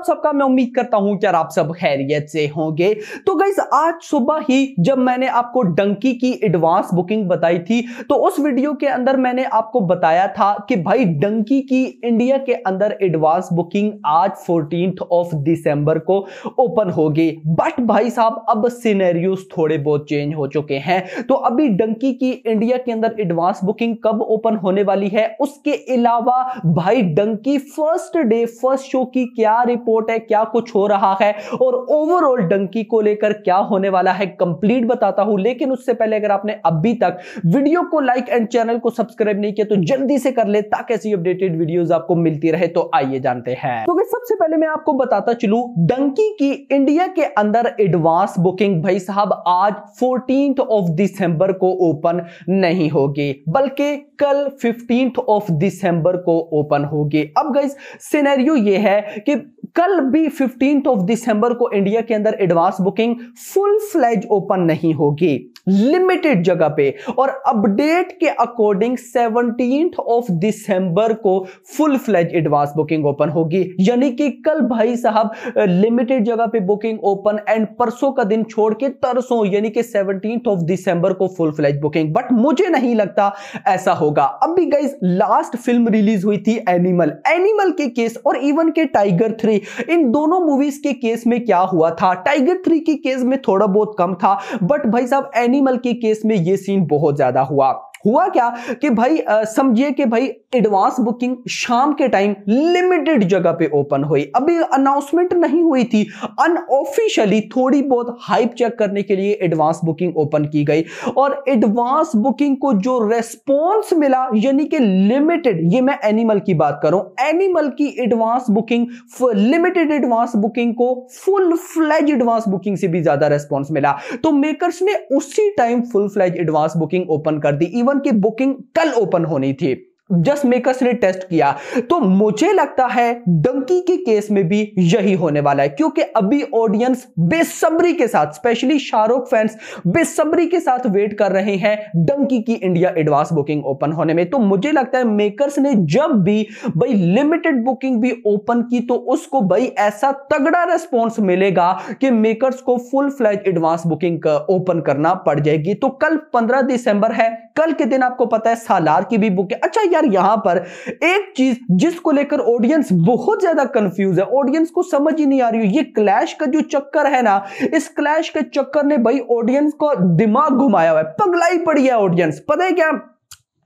सबका मैं उम्मीद करता हूं कि आप सब खैरियत से होंगे। तो गाइस आज सुबह ही जब मैंने आपको डंकी की एडवांस बुकिंग बताई थी तो उस वीडियो के अंदर मैंने आपको बताया था कि भाई डंकी की इंडिया के अंदर एडवांस बुकिंग आज 14 दिसंबर को ओपन होगी। बट भाई साहब अब सिनेरियोस थोड़े बहुत चेंज हो चुके हैं। तो अभी डंकी की इंडिया के अंदर एडवांस बुकिंग कब ओपन होने वाली है, उसके अलावा भाई Dunki first day first show की क्या रिपोर्ट है, क्या कुछ हो रहा है और ओवरऑल डंकी को लेकर क्या होने वाला है कंप्लीट बताता हूं। लेकिन उससे पहले अगर आपने अभी तक वीडियो को लाइक एंड चैनल को सब्सक्राइब नहीं किया तो जल्दी से कर ले ताकि ऐसी अपडेटेड वीडियोस आपको मिलती रहे। तो आइए जानते हैं। तो सबसे पहले मैं आपको बताता चलूं डंकी की इंडिया के अंदर एडवांस बुकिंग भाई साहब आज 14 दिसंबर को ओपन नहीं होगी बल्कि कल 15 दिसंबर को ओपन होगी। अब गाइस सिनेरियो ये है कि कल भी 15 दिसंबर को इंडिया के अंदर advance booking full fledge open नहीं होगी, लिमिटेड जगह पे, और अपडेट के अकॉर्डिंग 17 दिसंबर को full fledge advance booking open होगी। यानी कि कल भाई साहब लिमिटेड जगह पे बुकिंग ओपन एंड परसों का दिन छोड़ के तरसों यानी कि 17 दिसंबर को फुल फ्लैज बुकिंग। बट मुझे नहीं लगता ऐसा होगा। अभी गाइस लास्ट फिल्म रिलीज हुई थी एनिमल के केस और इवन के टाइगर 3, इन दोनों मूवीज के केस में क्या हुआ था, टाइगर 3 के केस में थोड़ा बहुत कम था बट भाई साहब एनिमल के केस में यह सीन बहुत ज्यादा हुआ क्या कि भाई समझिए कि भाई एडवांस बुकिंग शाम के टाइम लिमिटेड जगह पे ओपन हुई। अभी अनाउंसमेंट नहीं हुई थी, अनऑफिशियली थोड़ी बहुत हाइप चेक करने के लिए एडवांस बुकिंग ओपन की गई और एडवांस बुकिंग को जो रेस्पॉन्स मिला यानी कि लिमिटेड, ये मैं एनिमल की बात कर रहा हूं, एनिमल की advance booking limited advance booking को फुल फ्लैज एडवांस बुकिंग से भी ज्यादा रेस्पॉन्स मिला। तो मेकर्स ने उसी time full fledge advance booking open कर दी, इवन की बुकिंग कल ओपन होनी थी। जस्ट मेकर्स ने टेस्ट किया। तो मुझे लगता है डंकी के केस में भी यही होने वाला है क्योंकि अभी ऑडियंस बेसब्री के साथ, स्पेशली शाहरुख फैंस बेसब्री के साथ वेट कर रहे हैं डंकी की इंडिया एडवांस बुकिंग ओपन होने में। तो मुझे लगता है मेकर्स ने जब भी भाई लिमिटेड बुकिंग भी ओपन की तो उसको भाई ऐसा तगड़ा रेस्पॉन्स मिलेगा कि मेकर्स को full fledge advance booking open करना पड़ जाएगी। तो कल 15 दिसंबर है, कल के दिन आपको पता है सालार की भी बुकिंग। अच्छा यार यहां पर एक चीज जिसको लेकर ऑडियंस बहुत ज्यादा कंफ्यूज है, ऑडियंस को समझ ही नहीं आ रही है, ये क्लैश का जो चक्कर है ना, इस क्लैश के चक्कर ने भाई ऑडियंस को दिमाग घुमाया हुआ है, पगलाई पड़ी है ऑडियंस। पता है क्या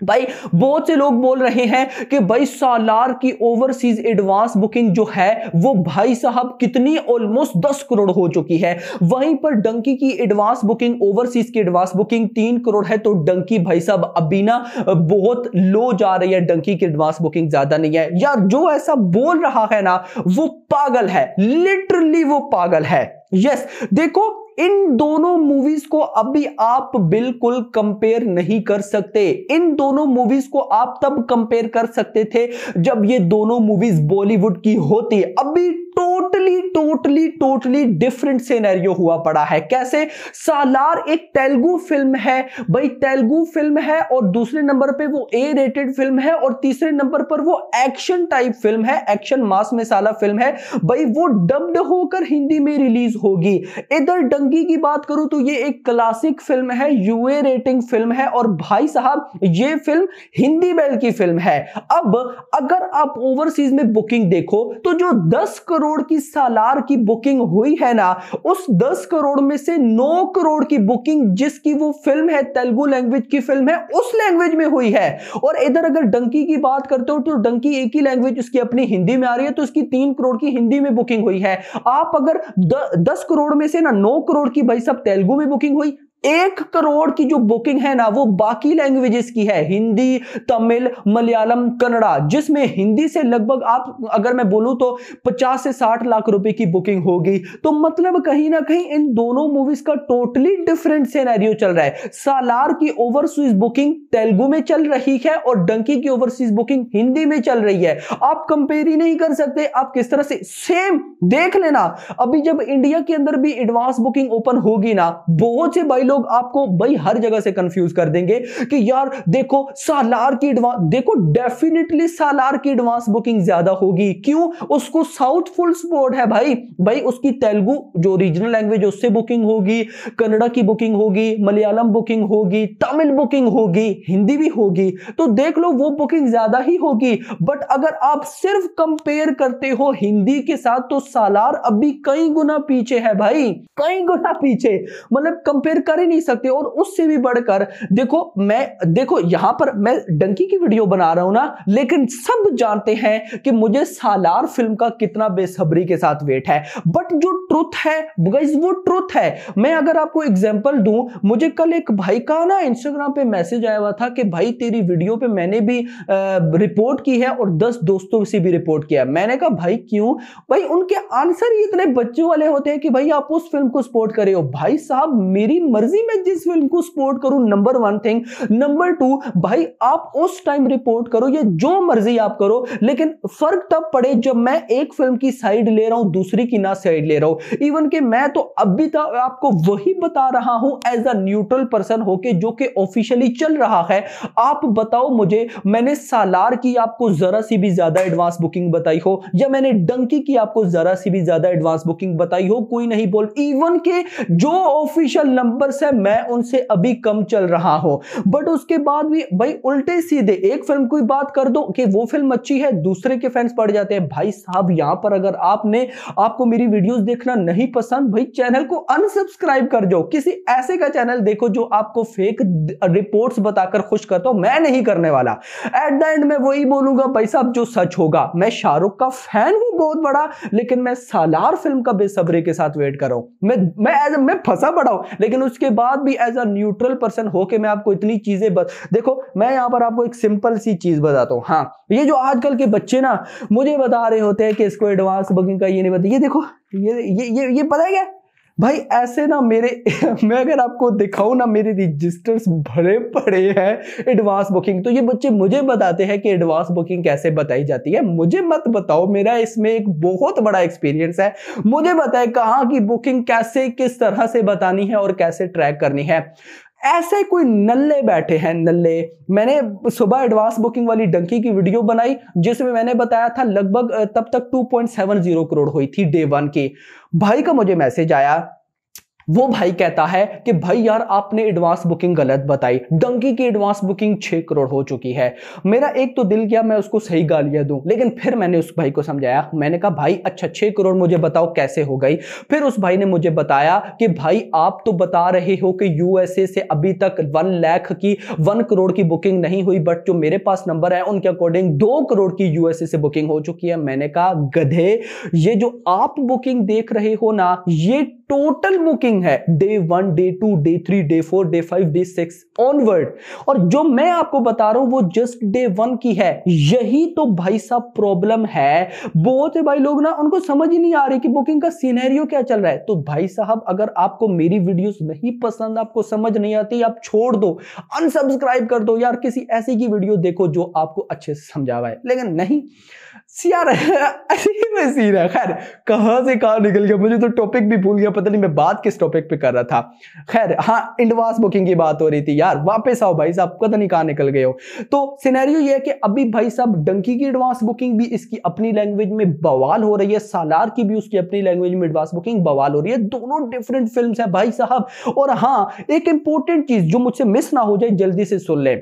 भाई, बहुत से लोग बोल रहे हैं कि भाई सालार की ओवरसीज एडवांस बुकिंग जो है वो भाई साहब कितनी ऑलमोस्ट 10 करोड़ हो चुकी है, वहीं पर डंकी की एडवांस बुकिंग ओवरसीज की एडवांस बुकिंग 3 करोड़ है। तो डंकी भाई साहब अभी ना बहुत लो जा रही है, डंकी की एडवांस बुकिंग ज्यादा नहीं है। यार जो ऐसा बोल रहा है ना वो पागल है, लिटरली वो पागल है। यस देखो इन दोनों मूवीज को अभी आप बिल्कुल कंपेयर नहीं कर सकते। इन दोनों मूवीज को आप तब कंपेयर कर सकते थे जब ये दोनों मूवीज बॉलीवुड की होती। अभी टोटली डिफरेंट सिनेरियो हुआ पड़ा है। कैसे? सालार एक तेलुगु फिल्म है भाई, तेलुगु फिल्म है और दूसरे नंबर पे वो ए रेटेड फिल्म है और तीसरे नंबर पर वो एक्शन टाइप फिल्म है, एक्शन मास मसाला फिल्म है भाई, वो डब्ड होकर हिंदी में रिलीज होगी। इधर डंकी की बात करूं तो ये एक क्लासिक फिल्म है, यूए रेटिंग फिल्म है और भाई साहब ये फिल्म हिंदी बेल की फिल्म है। अब अगर आप ओवरसीज में बुकिंग देखो तो जो 10 करोड़ की सालार की बुकिंग हुई है ना, उस 10 करोड़ में से 9 करोड़ की बुकिंग जिसकी वो फिल्म है तेलुगु लैंग्वेज की फिल्म है उस लैंग्वेज में हुई है। और इधर अगर डंकी की बात करते हो तो डंकी एक ही लैंग्वेज उसकी अपनी हिंदी में आ रही है तो उसकी 3 करोड़ की हिंदी में बुकिंग हुई है। आप अगर 10 करोड़ में से ना 9 करोड़ की भाई साहब तेलुगु में बुकिंग हुई, 1 करोड़ की जो बुकिंग है ना वो बाकी लैंग्वेजेस की है, हिंदी, तमिल, मलयालम, कन्नड़ा, जिसमें हिंदी से लगभग आप अगर मैं बोलूं तो 50 से 60 लाख रुपए की बुकिंग होगी। तो मतलब कहीं ना कहीं इन दोनों मूवीज का टोटली डिफरेंट सिनेरियो चल रहा है। सालार की ओवरसीज बुकिंग तेलुगु में चल रही है और डंकी की ओवरसीज बुकिंग हिंदी में चल रही है। आप कंपेयर ही नहीं कर सकते। आप किस तरह से सेम देख लेना, अभी जब इंडिया के अंदर भी एडवांस बुकिंग ओपन होगी ना, बहुत से भाई लोग आपको भाई हर जगह से कंफ्यूज कर देंगे कि यार देखो सालार की एडवांस, देखो डेफिनेटली सालार की एडवांस बुकिंग ज्यादा होगी। क्यों? उसको साउथ फुल सपोर्ट है भाई। भाई उसकी तेलुगु जो रीजनल लैंग्वेज उससे बुकिंग होगी, कन्नड़ा की बुकिंग होगी, मलयालम बुकिंग होगी, तमिल बुकिंग होगी, हिंदी भी होगी। तो देख लो वो बुकिंग ज्यादा ही होगी। बट अगर आप सिर्फ कंपेयर करते हो हिंदी के साथ तो सालार अभी कई गुना पीछे है भाई, कई गुना पीछे, मतलब कंपेयर कर ही नहीं सकते। और उससे भी बढ़कर देखो यहां पर मैं डंकी की वीडियो बना रहा हूं ना, लेकिन सब जानते हैं कि मुझे सालार फिल्म का कितना बेसब्री के साथ वेट है। बट जो ट्रुथ है गाइस, वो ट्रुथ है। मैं अगर आपको एग्जांपल दूं, मुझे कल एक भाई का ना इंस्टाग्राम पे मैसेज आया हुआ था कि भाई तेरी वीडियो पे मैंने भी रिपोर्ट की है और 10 दोस्तों से भी रिपोर्ट किया। मैंने कहा भाई क्यों? भाई उनके आंसर ही इतने बच्चों वाले होते हैं कि भाई आप उस फिल्म को सपोर्ट करे हो। भाई साहब मेरी मर्जी, मैं जिस फिल्म को सपोर्ट करूं, नंबर 1 थिंग। नंबर 2 भाई आप उस टाइम रिपोर्ट करो या जो मर्जी आप करो, लेकिन फर्क तब पड़े जब मैं एक फिल्म की साइड ले रहा हूं, दूसरी की ना साइड ले रहा हूं। इवन कि मैं तो अभी तक आपको वही बता रहा हूं एज अ न्यूट्रल पर्सन होके, जो कि ऑफिशियली चल रहा है। आप बताओ मुझे, मैंने सालार की आपको जरा सी भी ज्यादा एडवांस बुकिंग बताई हो या मैंने डंकी की आपको जरा सी भी ज्यादा एडवांस बुकिंग बताई हो? कोई नहीं बोल। इवन के जो ऑफिशियल नंबर्स है मैं उनसे अभी कम चल रहा हूं। बट उसके बाद भी भाई उल्टे सीधे एक फिल्म की बात कर दो कि वो फिल्म अच्छी है, दूसरे के फैंस पड़ जाते हैं। भाई साहब यहां पर अगर आपको मेरी वीडियोस देखना नहीं पसंद, भाई चैनल को अनसब्सक्राइब कर दो। किसी ऐसे का चैनल देखो जो आपको फेक रिपोर्ट्स बताकर खुश करता हो। मैं नहीं करने वाला। एट द एंड मैं वही बोलूंगा भाई साहब जो सच होगा। मैं शाहरुख का फैन हूं बहुत बड़ा, लेकिन मैं सालार फिल्म का बेसब्री के साथ वेट कर रहा हूं। मैं फंसा पड़ा हूं, लेकिन उसके बाद भी एज अ न्यूट्रल पर्सन होके मैं आपको इतनी चीजें देखो मैं यहां पर आपको एक सिंपल सी चीज बताता हूं। हाँ, ये जो आजकल के बच्चे ना मुझे बता रहे होते हैं कि इसको एडवांस बुकिंग का ये नहीं पता। ये देखो ये पता है क्या भाई? ऐसे ना मेरे मैं अगर आपको दिखाऊं ना, मेरे रजिस्टर्स भरे पड़े हैं एडवांस बुकिंग। तो ये बच्चे मुझे बताते हैं कि एडवांस बुकिंग कैसे बताई जाती है। मुझे मत बताओ, मेरा इसमें एक बहुत बड़ा एक्सपीरियंस है। मुझे बताए कहां की बुकिंग कैसे किस तरह से बतानी है और कैसे ट्रैक करनी है। ऐसे कोई नल्ले बैठे हैं, नल्ले। मैंने सुबह एडवांस बुकिंग वाली डंकी की वीडियो बनाई जिसमें मैंने बताया था लगभग तब तक 2.70 करोड़ हुई थी डे 1 की। भाई का मुझे मैसेज आया, वो भाई कहता है कि भाई यार आपने एडवांस बुकिंग गलत बताई, डंकी की एडवांस बुकिंग 6 करोड़ हो चुकी है। मेरा एक तो दिल किया मैं उसको सही गालियां दूं, लेकिन फिर मैंने उस भाई को समझाया। मैंने कहा भाई अच्छा 6 करोड़ मुझे बताओ कैसे हो गई। फिर उस भाई ने मुझे बताया कि भाई आप तो बता रहे हो कि यूएसए से अभी तक 1 लाख की 1 करोड़ की बुकिंग नहीं हुई, बट जो मेरे पास नंबर है उनके अकॉर्डिंग 2 करोड़ की यूएसए से बुकिंग हो चुकी है। मैंने कहा गधे, ये जो आप बुकिंग देख रहे हो ना, ये टोटल बुकिंग है day 1, day 2, day 3, day 4, day 5, day 6 onward. और जो मैं आपको बता रहा हूं वो जस्ट डे 1 की है। यही तो भाई साहब प्रॉब्लम है। बहुत से भाई लोग ना उनको समझ ही नहीं आ रही कि बुकिंग का सिनेरियो क्या चल रहा है। तो भाई साहब अगर आपको मेरी वीडियोस नहीं पसंद, आपको समझ नहीं आती, आप छोड़ दो, अनसब्सक्राइब कर दो यार। किसी ऐसी की वीडियो देखो जो आपको अच्छे से समझावा है। लेकिन नहीं यार ऐसी में सीन है। खैर कहां से कहां निकल गया, मुझे तो टॉपिक भी भूल गया, पता नहीं मैं बात किस टॉपिक पे कर रहा था। खैर हाँ, एडवांस बुकिंग की बात हो रही थी यार। वापस आओ भाई साहब, पता नहीं कहां निकल गए हो। तो सिनेरियो ये है कि अभी भाई साहब डंकी की एडवांस बुकिंग भी इसकी अपनी लैंग्वेज में बवाल हो रही है, सालार की भी उसकी अपनी लैंग्वेज में एडवांस बुकिंग बवाल हो रही है। दोनों डिफरेंट फिल्म्स हैं भाई साहब। और हाँ, एक इंपॉर्टेंट चीज जो मुझसे मिस ना हो जाए, जल्दी से सुन ले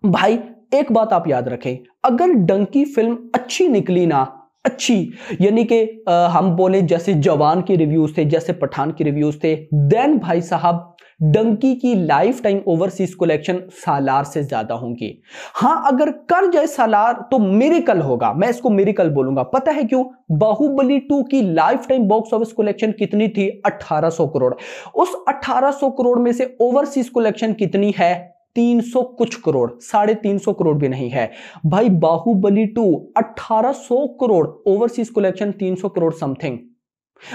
भाई। एक बात आप याद रखें, अगर डंकी फिल्म अच्छी निकली ना, अच्छी यानी कि हम बोले जैसे जवान के रिव्यूज थे, जैसे पठान के रिव्यूज थे, देन भाई साहब डंकी की लाइफ टाइम ओवरसीज कलेक्शन सालार से ज्यादा होंगी। हां अगर कर जाए सालार तो मिरेकल होगा, मैं इसको मिरेकल बोलूंगा। पता है क्यों? बाहुबली 2 की life time box office collection कितनी थी? 1800 करोड़। उस 1800 करोड़ में से ओवरसीज कलेक्शन कितनी है? 300 कुछ करोड़, 350 करोड़ भी नहीं है भाई। Baahubali 2 1800 crore, overseas collection 300 crore something.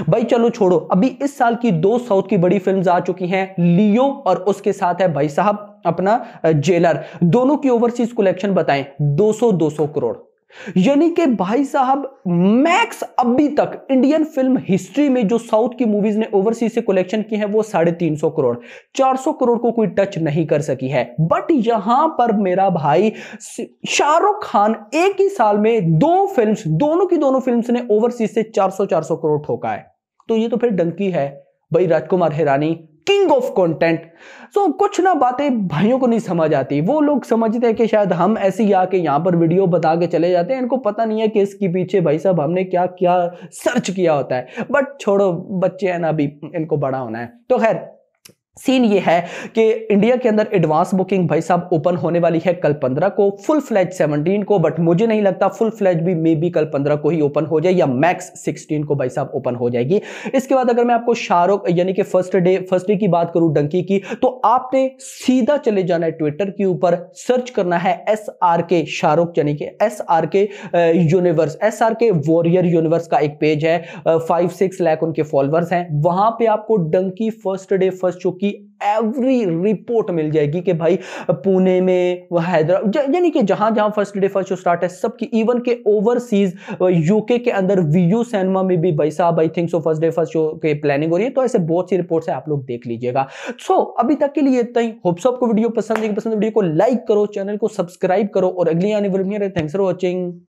भाई चलो छोड़ो, अभी इस साल की 2 साउथ की बड़ी फिल्म्स आ चुकी हैं, लियो और उसके साथ है भाई साहब अपना जेलर। दोनों की ओवरसीज कलेक्शन बताएं 200 करोड़। यानी कि भाई साहब मैक्स अभी तक इंडियन फिल्म हिस्ट्री में जो साउथ की मूवीज ने ओवरसीज से कलेक्शन की है वो 350 करोड़, 400 करोड़ को कोई टच नहीं कर सकी है। बट यहां पर मेरा भाई शाहरुख खान एक ही साल में दो फिल्म्स, दोनों की दोनों फिल्म्स ने ओवरसीज से 400 करोड़ ठोका है। तो ये तो फिर डंकी है भाई, Rajkumar Hirani king of content. सो कुछ ना बातें भाइयों को नहीं समझ आती, वो लोग समझते हैं कि शायद हम ऐसे ही आके यहाँ पर वीडियो बता के चले जाते हैं, इनको पता नहीं है कि इसके पीछे भाई साहब हमने क्या क्या सर्च किया होता है। बट छोड़ो, बच्चे हैं ना अभी, इनको बड़ा होना है। तो खैर सीन ये है कि इंडिया के अंदर एडवांस बुकिंग भाई साहब ओपन होने वाली है कल 15 को, फुल फ्लैज 17 को, बट मुझे नहीं लगता फुल फ्लैज भी मे बी कल 15 को ही ओपन हो जाए या मैक्स 16 को भाई साहब ओपन हो जाएगी। इसके बाद अगर मैं आपको शाहरुख यानी कि फर्स्ट डे की बात करूं डंकी की, तो आपने सीधा चले जाना है ट्विटर के ऊपर, सर्च करना है SRK शाहरुख यानी कि SRK universe, SRK warrior universe का एक पेज है, 5-6 लाख उनके फॉलोअर्स हैं। वहां पे आपको Dunki first day first show की एवरी रिपोर्ट मिल जाएगी कि भाई पुणे में, हैदराबाद, यानी कि जहां जहां first day first show start है सबकी, इवन के ओवरसीज यूके के अंदर वीयू सिनेमा में भी भाई साहब I think so first day first show की प्लानिंग हो रही है। तो ऐसे बहुत सी रिपोर्ट्स है, आप लोग देख लीजिएगा। सो अभी तक के लिए इतना ही। होप सो आपको वीडियो पसंद है, वीडियो को लाइक करो, चैनल को सब्सक्राइब करो और अगली आने वाली वीडियो। Thanks for watching.